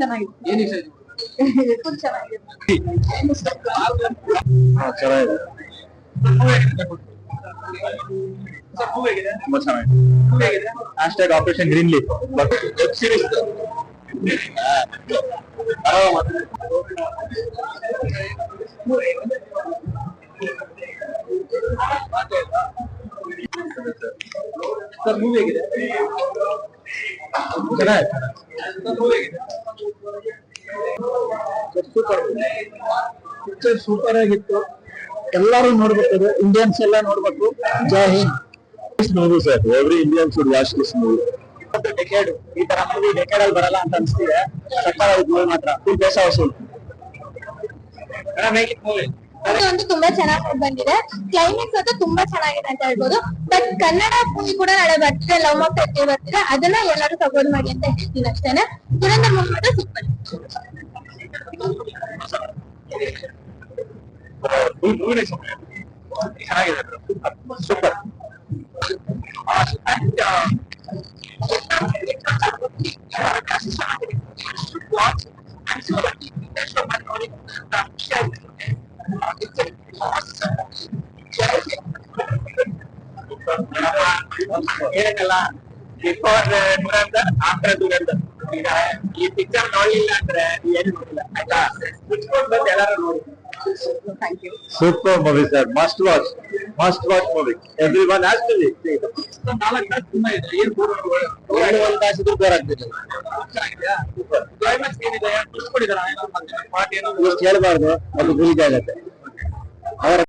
ಚೆನ್ನಾಗಿದೆ. ತುಂಬಾ ಚೆನ್ನಾಗಿದೆ. Hashtag operation green leaf web series sir movie ಹೇಗಿದೆ? ಪಿಕ್ಚರ್ ಸೂಪರ್ ಆಗಿತ್ತು. ಎಲ್ಲರೂ ನೋಡ್ಬೇಕು, ಇಂಡಿಯನ್ಸ್ ಎಲ್ಲ ನೋಡ್ಬೇಕು. ಜೈ ಹಿಂದ್. Movie sir, every Indian should watch this movie. Decade ಈ ತರ ಮೂವಿ ಡೆಕೆಡ್ ಅಲ್ಲಿ ಬರಲ್ಲ ಅಂತ ಅನ್ಸ್ತಿದೆ. ಸಕ್ಕತ್ತಾಗಿ ಮೂವಿ ಮಾತ್ರ ಫುಲ್ ಬೇಸ ವಸೂಲ್. ಒಂದು ತುಂಬಾ ಚೆನ್ನಾಗಿ ಬಂದಿದೆ. ಕ್ಲೈಮ್ಯಾಕ್ಸ್ ಅಂತೂ ತುಂಬಾ ಚೆನ್ನಾಗಿದೆ ಅಂತ ಹೇಳ್ಬೋದು. ಬಟ್ ಕನ್ನಡ ಮೂವಿ ಕೂಡ ನಾಳೆ ಬರ್ತಿದೆ, ಲವ್ ಮಾಕ್ ಬರ್ತಿದೆ. ಅದನ್ನ ಎಲ್ಲರೂ ಸಪೋರ್ಟ್ ಮಾಡಿ ಅಂತ ಹೇಳ್ತೀನಿ ಅಷ್ಟೇನೆ. ದುರಂಧರ್ ಮೂವಿ ಮಾತ್ರ ಸೂಪರ್. ಸೂಪರ್. ಏನಕ್ಕಲ್ಲ, ಬಿಫೋರ್ ದುರಂಧರ್ ಆಫ್ಟರ್ ದುರಂಧರ್. ಈಗ ಈ ಪಿಕ್ಚರ್ ನೋಡ್ಲಿಲ್ಲ ಅಂದ್ರೆ ಏನು ನೋಡಿಲ್ಲ ಆಯ್ತಾ. ಕುತ್ಕೊಂಡು ಬಂದು ಎಲ್ಲರೂ ನೋಡಿ. Thank you. Super movie sir, must watch movie. Everyone has to see. 4 ತಾಸು ತುಂಬಾ ಇದೆ. ಏನು ಒಂದು ತಾಸಿದ್ರು ಬೋರ್ ಆಗ್ತಿಲ್ಲ. ಕ್ಲೈಮ್ಯಾಕ್ಸ್ ಏನಿದೆ, ಕುತ್ಕೊಂಡಿದ್ದಾರೆ. ಪಾರ್ಟಿ ಏನೋ ಹೇಳ್ಬಾರ್ದು, ಅದು ಗುರಿಜಾಗತ್ತೆ. ಅವರ